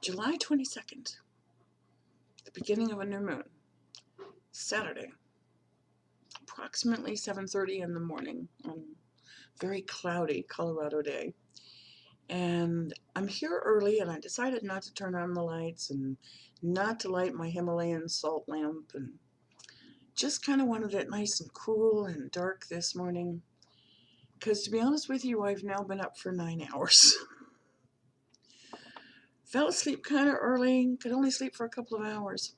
July 22nd, the beginning of a new moon, Saturday, approximately 7:30 in the morning on a very cloudy Colorado day. And I'm here early, and I decided not to turn on the lights and not to light my Himalayan salt lamp, and just kind of wanted it nice and cool and dark this morning. Because to be honest with you, I've now been up for 9 hours. Fell asleep kind of early, could only sleep for a couple of hours,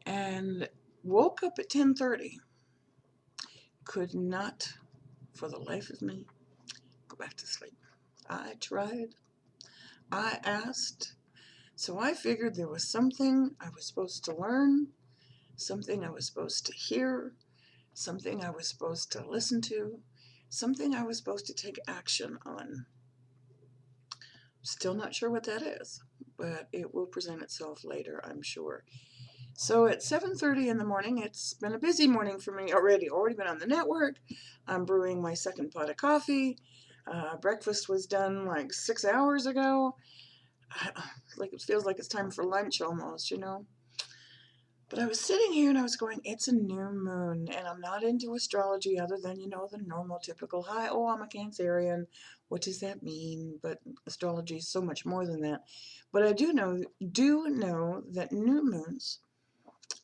and woke up at 10:30. Could not, for the life of me, go back to sleep. I tried, I asked, so I figured there was something I was supposed to learn, something I was supposed to hear, something I was supposed to listen to, something I was supposed to take action on. Still not sure what that is, but it will present itself later, I'm sure. So at 7:30 in the morning, it's been a busy morning for me already. Already been on the network. I'm brewing my second pot of coffee. Breakfast was done like 6 hours ago. Like it feels like it's time for lunch almost, you know. But I was sitting here and I was going, it's a new moon, and I'm not into astrology other than, you know, the normal typical, hi, oh, I'm a Cancerian. What does that mean? But astrology is so much more than that. But I do know that new moons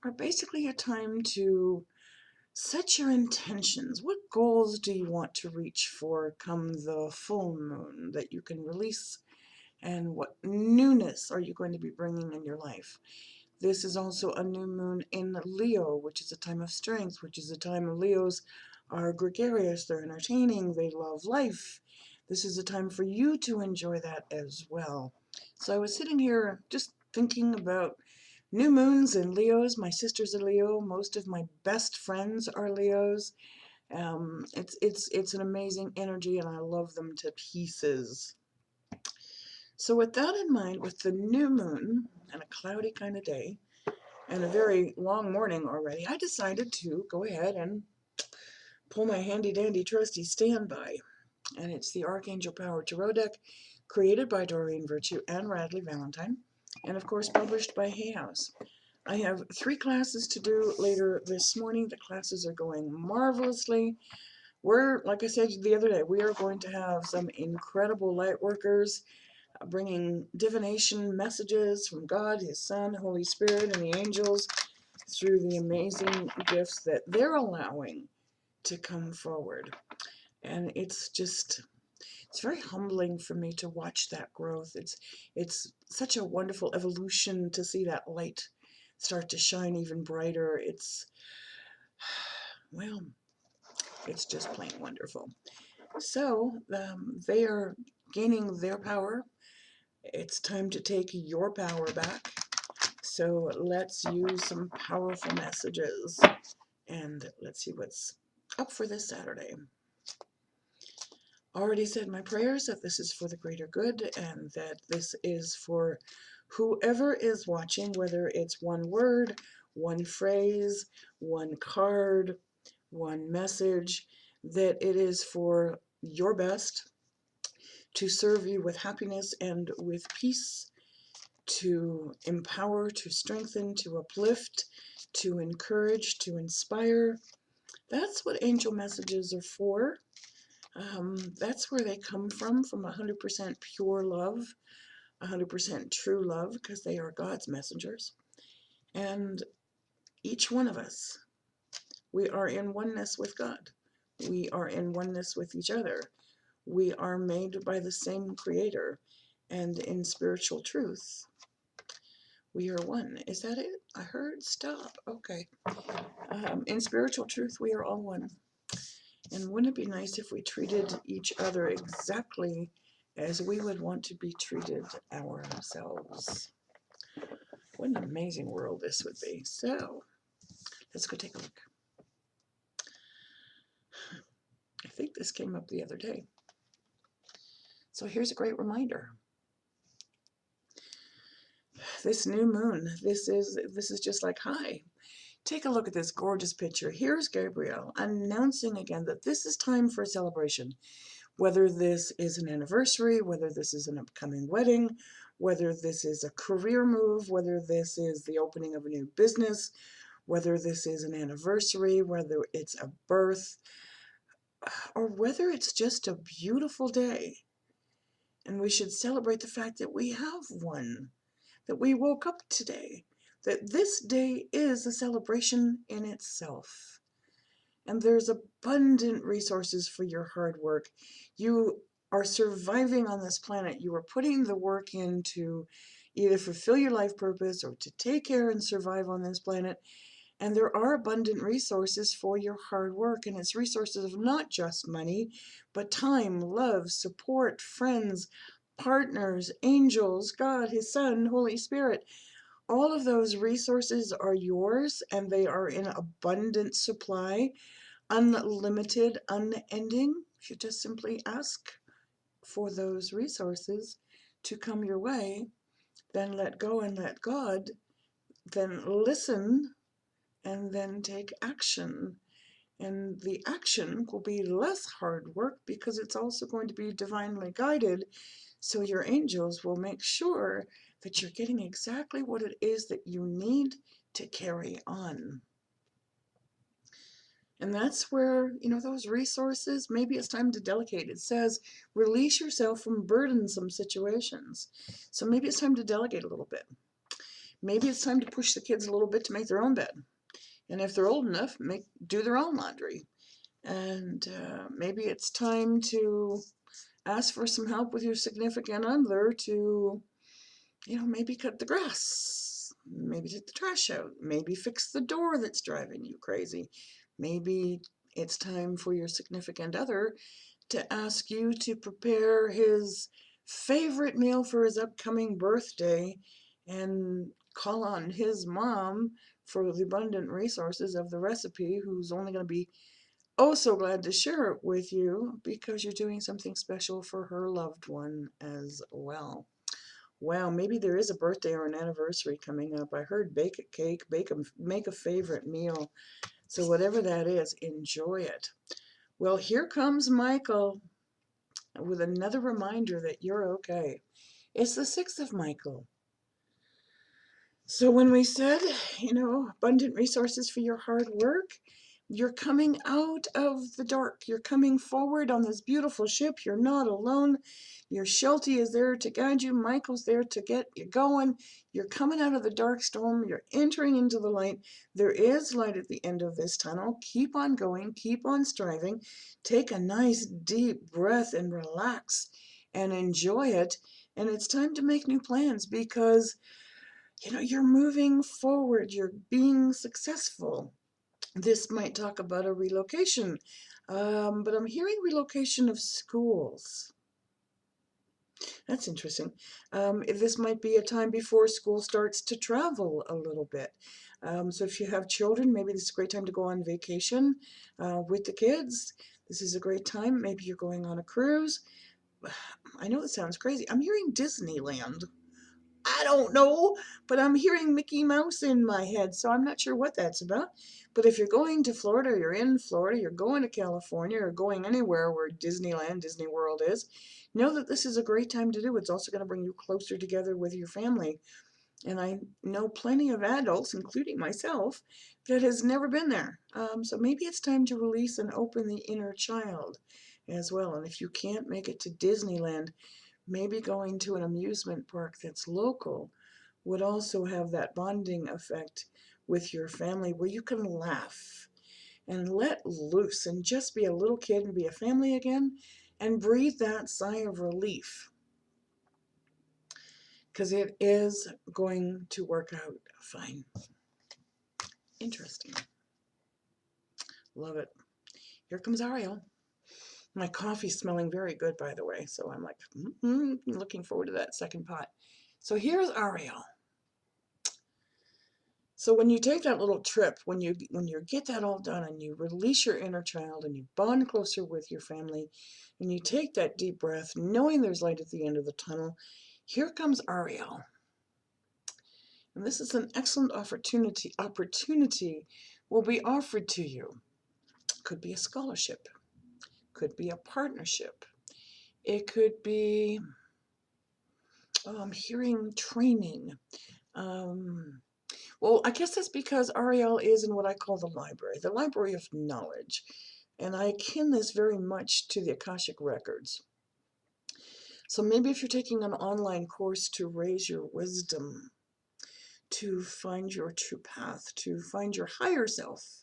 are basically a time to set your intentions. What goals do you want to reach for come the full moon that you can release? And what newness are you going to be bringing in your life? This is also a new moon in Leo, which is a time of strength, which is a time of Leos are gregarious, they're entertaining, they love life. This is a time for you to enjoy that as well. So I was sitting here just thinking about new moons and Leos. My sister's a Leo. Most of my best friends are Leos. It's an amazing energy, and I love them to pieces. So with that in mind, with the new moon and a cloudy kind of day and a very long morning already, I decided to go ahead and pull my handy dandy trusty standby. And it's the Archangel Power Tarot deck, created by Doreen Virtue and Radley Valentine, and of course published by Hay House. I have 3 classes to do later this morning. The classes are going marvelously. Like I said the other day, we are going to have some incredible light workers bringing divination messages from God, His Son, Holy Spirit, and the angels through the amazing gifts that they're allowing to come forward. And it's very humbling for me to watch that growth. It's such a wonderful evolution to see that light start to shine even brighter. Well, it's just plain wonderful. So they are gaining their power. It's time to take your power back. So let's use some powerful messages, and let's see what's up for this Saturday. Already said my prayers that this is for the greater good, and that this is for whoever is watching, whether it's one word, one phrase, one card, one message, that it is for your best to serve you with happiness and with peace, to empower, to strengthen, to uplift, to encourage, to inspire. That's what angel messages are for. That's where they come from 100% pure love, 100% true love, because they are God's messengers. And each one of us, we are in oneness with God. We are in oneness with each other. We are made by the same Creator, and in spiritual truth, we are one. Is that it? I heard stop. Okay. In spiritual truth, we are all one. And wouldn't it be nice if we treated each other exactly as we would want to be treated ourselves? What an amazing world this would be. So, let's go take a look. I think this came up the other day. So here's a great reminder. This new moon, this is just like, hi, take a look at this gorgeous picture. Here's Gabriel announcing again that this is time for a celebration. Whether this is an anniversary, whether this is an upcoming wedding, whether this is a career move, whether this is the opening of a new business, whether this is an anniversary, whether it's a birth, or whether it's just a beautiful day. And we should celebrate the fact that we have one, that we woke up today, that this day is a celebration in itself. And there's abundant resources for your hard work. You are surviving on this planet. You are putting the work in to either fulfill your life purpose or to take care and survive on this planet. And there are abundant resources for your hard work, and it's resources of not just money, but time, love, support, friends, partners, angels, God, His Son, Holy Spirit. All of those resources are yours, and they are in abundant supply, unlimited, unending. If you just simply ask for those resources to come your way, then let go and let God, then listen, and then take action. And the action will be less hard work because it's also going to be divinely guided. So your angels will make sure that you're getting exactly what it is that you need to carry on. And that's where, those resources, maybe it's time to delegate. It says, release yourself from burdensome situations. So maybe it's time to delegate a little bit. Maybe it's time to push the kids a little bit to make their own bed. And if they're old enough, do their own laundry. And maybe it's time to ask for some help with your significant other to, maybe cut the grass, maybe take the trash out, maybe fix the door that's driving you crazy. Maybe it's time for your significant other to ask you to prepare his favorite meal for his upcoming birthday and call on his mom for the abundant resources of the recipe, who's only going to be oh so glad to share it with you because you're doing something special for her loved one as well. Wow, maybe there is a birthday or an anniversary coming up. I heard bake a cake, make a favorite meal. So whatever that is, enjoy it. Well, here comes Michael with another reminder that you're okay. It's the 6th of Michael. So when we said, abundant resources for your hard work, you're coming out of the dark. You're coming forward on this beautiful ship. You're not alone. Your Sheltie is there to guide you. Michael's there to get you going. You're coming out of the dark storm. You're entering into the light. There is light at the end of this tunnel. Keep on going. Keep on striving. Take a nice deep breath and relax and enjoy it. And it's time to make new plans because you're moving forward, you're being successful. This might talk about a relocation, but I'm hearing relocation of schools. That's interesting. This might be a time before school starts to travel a little bit. So if you have children, maybe this is a great time to go on vacation with the kids. This is a great time. Maybe you're going on a cruise. I know it sounds crazy. I'm hearing Disneyland. I don't know, but I'm hearing Mickey Mouse in my head, so I'm not sure what that's about. But if you're going to Florida, you're in Florida, you're going to California, or going anywhere where Disneyland, Disney World is, know that this is a great time to do. It's also going to bring you closer together with your family. And I know plenty of adults, including myself, that has never been there. So maybe it's time to release and open the inner child as well. And if you can't make it to Disneyland, maybe going to an amusement park that's local would also have that bonding effect with your family where you can laugh and let loose and just be a little kid and be a family again and breathe that sigh of relief because it is going to work out fine. Interesting. Love it. Here comes Ariel. My coffee's smelling very good, by the way, so I'm like, looking forward to that second pot. So here's Ariel. So when you take that little trip, when you get that all done and you release your inner child and you bond closer with your family and you take that deep breath, knowing there's light at the end of the tunnel, here comes Ariel. And this is an excellent opportunity will be offered to you. Could be a scholarship, could be a partnership, It could be hearing training. Um, well, I guess that's because Ariel is in what I call the library of knowledge. And I akin this very much to the Akashic Records. So maybe if you're taking an online course to raise your wisdom, to find your true path, to find your higher self,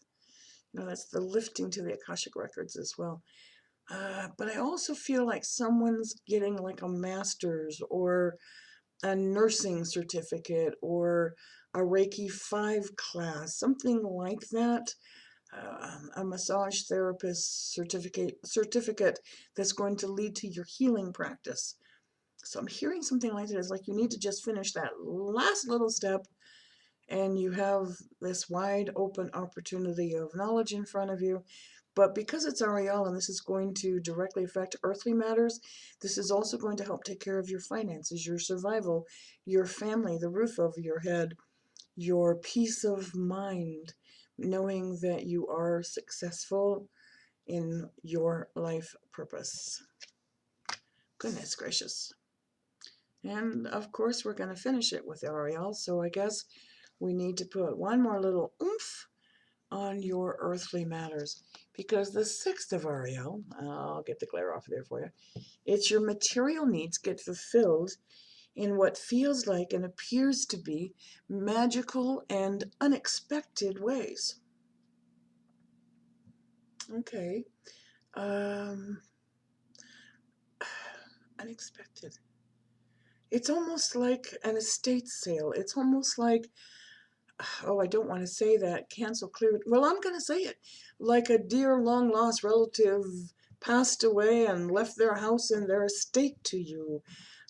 that's the lifting to the Akashic Records as well. But I also feel like someone's getting like a master's or a nursing certificate or a Reiki 5 class, something like that. A massage therapist certificate that's going to lead to your healing practice. So I'm hearing something like that. It's like you need to just finish that last little step and you have this wide open opportunity of knowledge in front of you. But because it's Ariel and this is going to directly affect earthly matters, this is also going to help take care of your finances, your survival, your family, the roof over your head, your peace of mind, knowing that you are successful in your life purpose. Goodness gracious. And of course, we're going to finish it with Ariel, so I guess we need to put one more little oomph on your earthly matters. Because the sixth of Ariel, I'll get the glare off there for you, it's your material needs get fulfilled in what feels like and appears to be magical and unexpected ways. Okay. Um, Unexpected. It's almost like an estate sale. It's almost like, oh, I don't want to say that. Cancel, clear. Well, I'm going to say it. Like a dear long lost relative passed away and left their house and their estate to you.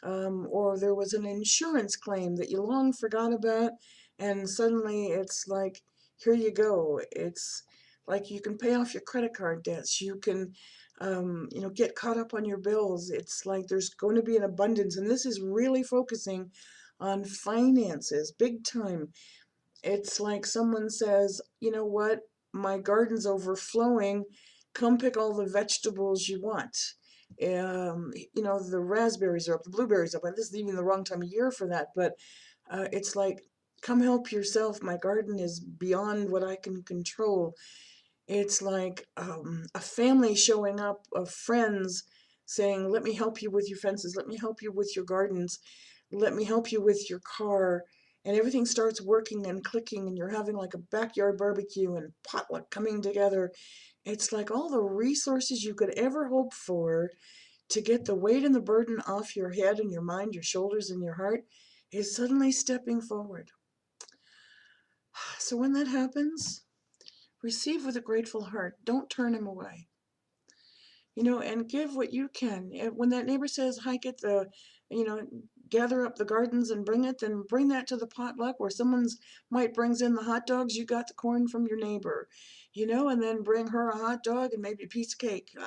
Or there was an insurance claim that you long forgot about, and suddenly it's like, here you go. It's like you can pay off your credit card debts. You can, get caught up on your bills. It's like there's going to be an abundance, and this is really focusing on finances, big time. It's like someone says, you know what, my garden's overflowing. Come pick all the vegetables you want. The raspberries are up, the blueberries are up. This is even the wrong time of year for that, but it's like, come help yourself. My garden is beyond what I can control. It's like a family showing up of friends saying, let me help you with your fences. Let me help you with your gardens. Let me help you with your car. And everything starts working and clicking, and you're having like a backyard barbecue and potluck coming together. It's like all the resources you could ever hope for to get the weight and the burden off your head and your mind, your shoulders and your heart is suddenly stepping forward. So when that happens, receive with a grateful heart. Don't turn him away. And give what you can. When that neighbor says, hi, you know, gather up the gardens and bring it, then bring that to the potluck where someone's might brings in the hot dogs, you got the corn from your neighbor, and then bring her a hot dog and maybe a piece of cake.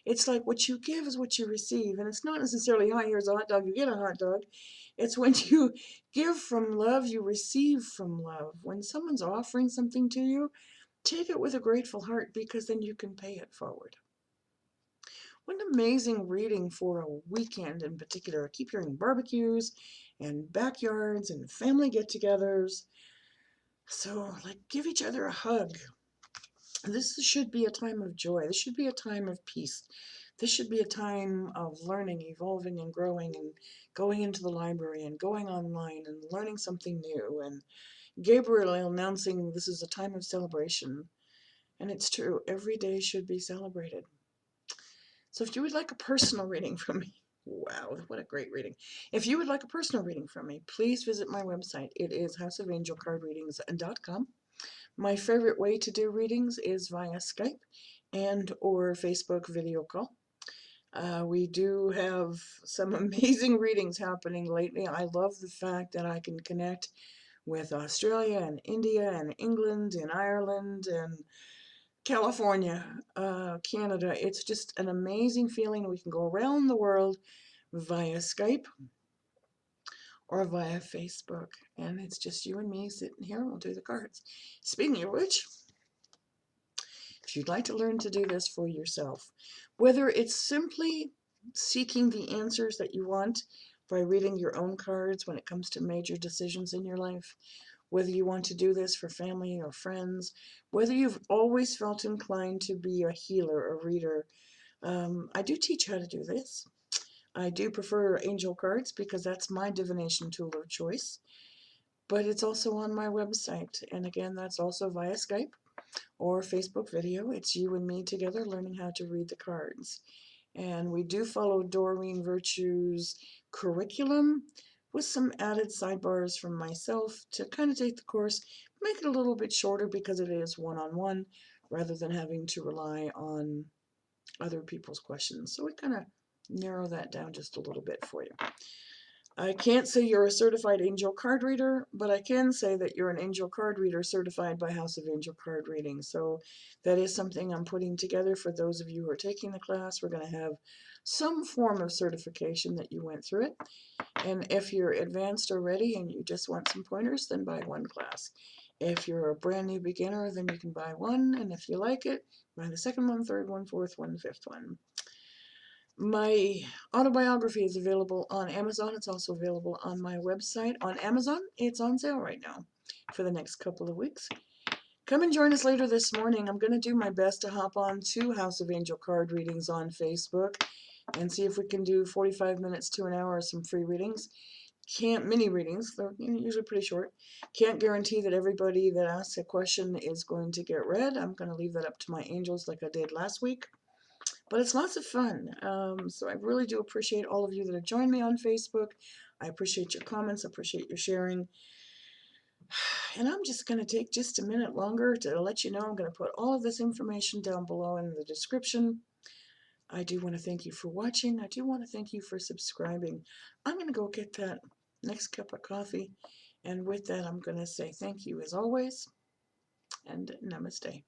It's like what you give is what you receive. And it's not necessarily, hi, here's a hot dog, you get a hot dog. It's when you give from love, you receive from love. When someone's offering something to you, take it with a grateful heart because then you can pay it forward. What an amazing reading for a weekend in particular. I keep hearing barbecues and backyards and family get-togethers. So, give each other a hug. This should be a time of joy. This should be a time of peace. This should be a time of learning, evolving, and growing, and going into the library and going online and learning something new. And Gabriel announcing this is a time of celebration. And it's true, every day should be celebrated. So if you would like a personal reading from me, wow, what a great reading. If you would like a personal reading from me, please visit my website. It is houseofangelcardreadings.com. My favorite way to do readings is via Skype and or Facebook video call. We do have some amazing readings happening lately. I love the fact that I can connect with Australia and India and England and Ireland and California, Canada. It's just an amazing feeling. We can go around the world via Skype or via Facebook. And it's just you and me sitting here and we'll do the cards. Speaking of which, if you'd like to learn to do this for yourself, whether it's simply seeking the answers that you want by reading your own cards when it comes to major decisions in your life, whether you want to do this for family or friends, whether you've always felt inclined to be a healer, a reader. I do teach how to do this. I do prefer angel cards because that's my divination tool of choice, but it's also on my website. And again, that's also via Skype or Facebook video. It's you and me together learning how to read the cards. And we do follow Doreen Virtue's curriculum with some added sidebars from myself to kind of take the course, make it a little bit shorter because it is one-on-one rather than having to rely on other people's questions. So we kind of narrow that down just a little bit for you. I can't say you're a certified angel card reader, but I can say that you're an angel card reader certified by House of Angel Card Reading. So that is something I'm putting together for those of you who are taking the class. We're going to have some form of certification that you went through it. And if you're advanced already and you just want some pointers, then buy one class. If you're a brand new beginner, then you can buy one. And if you like it, buy the second one, third one, fourth one, fifth one. My autobiography is available on Amazon. It's also available on my website. On Amazon, it's on sale right now for the next couple of weeks. Come and join us later this morning. I'm going to do my best to hop on to House of Angel card readings on Facebook and see if we can do 45 minutes to an hour of some free readings. Can't mini readings, they're usually pretty short. Can't guarantee that everybody that asks a question is going to get read. I'm going to leave that up to my angels like I did last week. But it's lots of fun. So I really do appreciate all of you that have joined me on Facebook. I appreciate your comments. I appreciate your sharing. And I'm just going to take just a minute longer to let you know I'm going to put all of this information down below in the description. I do want to thank you for watching. I do want to thank you for subscribing. I'm going to go get that next cup of coffee. And with that, I'm going to say thank you as always and namaste.